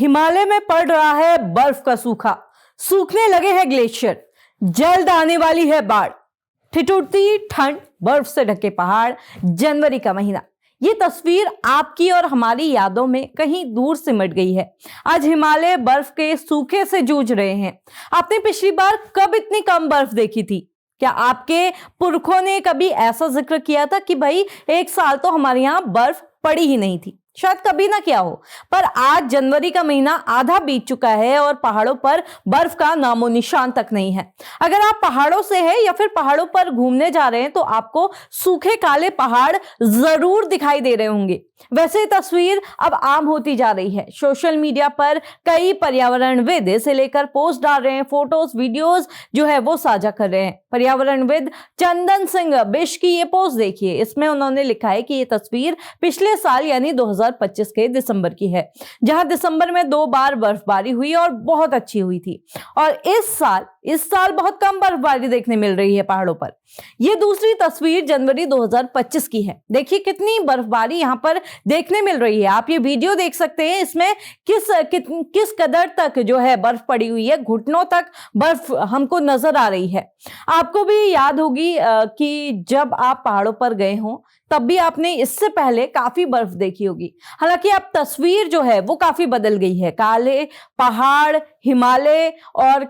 हिमालय में पड़ रहा है बर्फ का सूखा, सूखने लगे हैं ग्लेशियर, जल्द आने वाली है बाढ़, ठिठुरती ठंड, बर्फ से ढके पहाड़, जनवरी का महीना। ये तस्वीर आपकी और हमारी यादों में कहीं दूर सिमट गई है। आज हिमालय बर्फ के सूखे से जूझ रहे हैं। आपने पिछली बार कब इतनी कम बर्फ देखी थी? क्या आपके पुरखों ने कभी ऐसा जिक्र किया था कि भाई एक साल तो हमारे यहाँ बर्फ पड़ी ही नहीं थी? शायद कभी ना किया हो, पर आज जनवरी का महीना आधा बीत चुका है और पहाड़ों पर बर्फ का नामो निशान तक नहीं है। अगर आप पहाड़ों से हैं या फिर पहाड़ों पर घूमने जा रहे हैं तो आपको सूखे काले पहाड़ जरूर दिखाई दे रहे होंगे। वैसे तस्वीर अब आम होती जा रही है। सोशल मीडिया पर कई पर्यावरणविद इसे लेकर पोस्ट डाल रहे हैं, फोटोज वीडियोज जो है वो साझा कर रहे हैं। पर्यावरणविद चंदन सिंह बिश की ये पोस्ट देखिए। इसमें उन्होंने लिखा है कि ये तस्वीर पिछले साल यानी 2025 के दिसंबर की है, जहां दिसंबर में 2 बार बर्फबारी हुई और बहुत अच्छी हुई थी। और इस साल बहुत कम बर्फबारी देखने मिल रही है पहाड़ों पर। ये दूसरी तस्वीर जनवरी 2025 की है। देखिए कितनी बर्फबारी यहाँ पर देखने मिल रही है। आप ये वीडियो देख सकते हैं, इसमें किस कदर तक जो है बर्फ पड़ी हुई है, घुटनों तक बर्फ हमको नजर आ रही है। आपको भी याद होगी कि जब आप पहाड़ों पर गए हों तब भी आपने इससे पहले काफी बर्फ देखी होगी। हालांकि अब तस्वीर जो है वो काफी बदल गई है। काले पहाड़, हिमालय और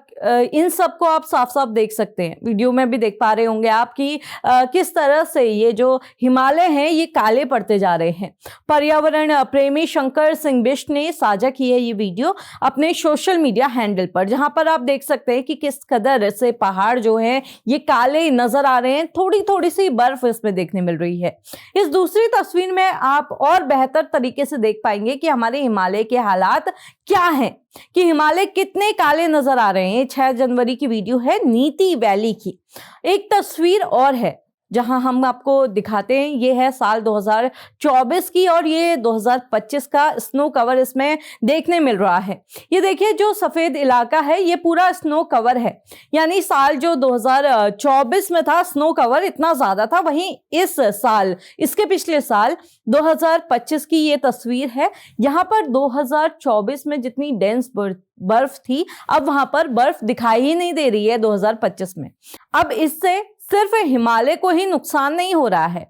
इन सब को आप साफ साफ देख सकते हैं। वीडियो में भी देख पा रहे होंगे आप कि किस तरह से ये जो हिमालय हैं ये काले पड़ते जा रहे हैं। पर्यावरण प्रेमी शंकर सिंह बिष्ट ने साझा की है ये वीडियो अपने सोशल मीडिया हैंडल पर, जहां पर आप देख सकते हैं कि किस कदर से पहाड़ जो है ये काले नजर आ रहे हैं। थोड़ी थोड़ी सी बर्फ इसमें देखने मिल रही है। इस दूसरी तस्वीर में आप और बेहतर तरीके से देख पाएंगे कि हमारे हिमालय के हालात क्या हैं, कि हिमालय कितने काले नजर आ रहे हैं। 6 जनवरी की वीडियो है नीति वैली की। एक तस्वीर और है जहां हम आपको दिखाते हैं, ये है साल 2024 की और ये 2025 का स्नो कवर इसमें देखने मिल रहा है। ये देखिए जो सफेद इलाका है ये पूरा स्नो कवर है, यानी साल जो 2024 में था स्नो कवर इतना ज्यादा था, वहीं इस साल इसके पिछले साल 2025 की ये तस्वीर है। यहाँ पर 2024 में जितनी डेंस बर्फ थी अब वहां पर बर्फ दिखाई ही नहीं दे रही है 2025 में। अब इससे सिर्फ हिमालय को ही नुकसान नहीं हो रहा है।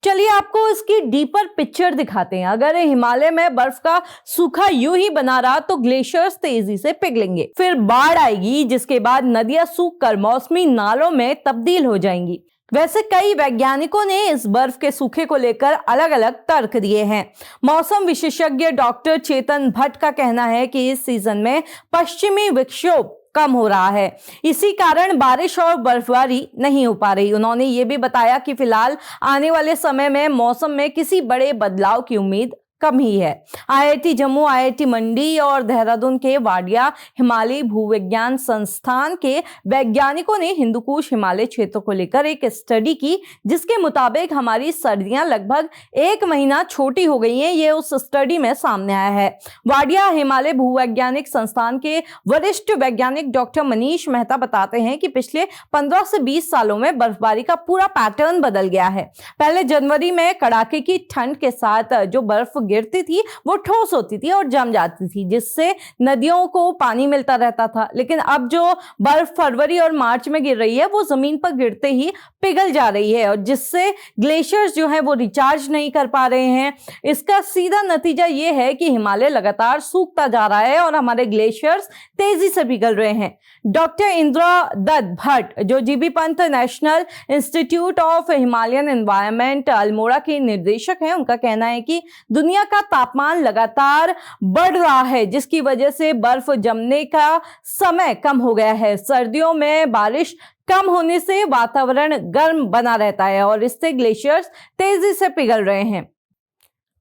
चलिए आपको इसकी डीपर पिक्चर दिखाते हैं। अगर हिमालय में बर्फ का सूखा यूं ही बना रहा तो ग्लेशियर्स तेजी से पिघलेंगे, फिर बाढ़ आएगी, जिसके बाद नदियां सूखकर मौसमी नालों में तब्दील हो जाएंगी। वैसे कई वैज्ञानिकों ने इस बर्फ के सूखे को लेकर अलग अलग तर्क दिए हैं। मौसम विशेषज्ञ डॉक्टर चेतन भट्ट का कहना है कि इस सीजन में पश्चिमी विक्षोभ कम हो रहा है, इसी कारण बारिश और बर्फबारी नहीं हो पा रही। उन्होंने ये भी बताया कि फिलहाल आने वाले समय में मौसम में किसी बड़े बदलाव की उम्मीद कम ही है। आईआईटी जम्मू, आईआईटी मंडी और देहरादून के वाडिया हिमालयी भूविज्ञान संस्थान के वैज्ञानिकों ने हिंदुकुश हिमालय क्षेत्र को लेकर एक स्टडी की, जिसके मुताबिक हमारी सर्दियां लगभग 1 महीना छोटी हो गई हैं। ये उस स्टडी में सामने आया है। वाडिया हिमालय भूवैज्ञानिक संस्थान के वरिष्ठ वैज्ञानिक डॉक्टर मनीष मेहता बताते हैं कि पिछले 15 से 20 सालों में बर्फबारी का पूरा पैटर्न बदल गया है। पहले जनवरी में कड़ाके की ठंड के साथ जो बर्फ गिरती थी वो ठोस होती थी और जम जाती थी, जिससे नदियों को पानी मिलता रहता था। लेकिन अब जो बर्फ फरवरी और मार्च में गिर रही है वो जमीन पर गिरते ही पिघल जा रही है और जिससे ग्लेशियर्स जो है वो रिचार्ज नहीं कर पा रहे हैं। इसका सीधा नतीजा ये है कि हिमालय लगातार सूखता जा रहा है और हमारे ग्लेशियर्स तेजी से पिघल रहे हैं। डॉक्टर इंदिरा दत्त भट्ट जो GB Pant national institute of Himalayan environment Almora के निर्देशक हैं, उनका कहना है कि दुनिया का तापमान लगातार बढ़ रहा है, जिसकी वजह से बर्फ जमने का समय कम हो गया है। सर्दियों में बारिश कम होने से वातावरण गर्म बना रहता है और इससे ग्लेशियर्स तेजी से पिघल रहे हैं।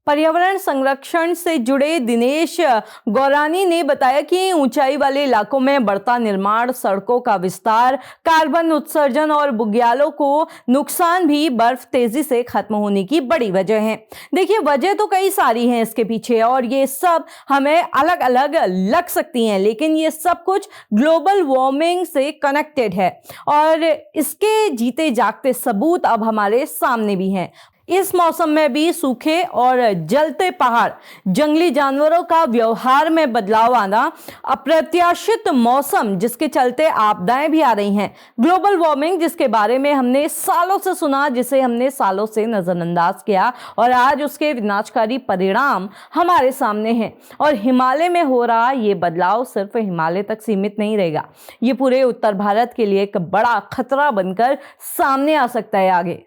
पर्यावरण संरक्षण से जुड़े दिनेश गौरानी ने बताया कि ऊंचाई वाले इलाकों में बढ़ता निर्माण, सड़कों का विस्तार, कार्बन उत्सर्जन और बुग्यालों को नुकसान भी बर्फ तेजी से खत्म होने की बड़ी वजह है। देखिए वजह तो कई सारी हैं इसके पीछे और ये सब हमें अलग अलग लग सकती हैं, लेकिन ये सब कुछ ग्लोबल वार्मिंग से कनेक्टेड है और इसके जीते जागते सबूत अब हमारे सामने भी हैं। इस मौसम में भी सूखे और जलते पहाड़, जंगली जानवरों का व्यवहार में बदलाव आना, अप्रत्याशित मौसम जिसके चलते आपदाएं भी आ रही हैं, ग्लोबल वार्मिंग जिसके बारे में हमने सालों से सुना, जिसे हमने सालों से नजरअंदाज किया और आज उसके विनाशकारी परिणाम हमारे सामने हैं। और हिमालय में हो रहा ये बदलाव सिर्फ हिमालय तक सीमित नहीं रहेगा, ये पूरे उत्तर भारत के लिए एक बड़ा खतरा बनकर सामने आ सकता है आगे।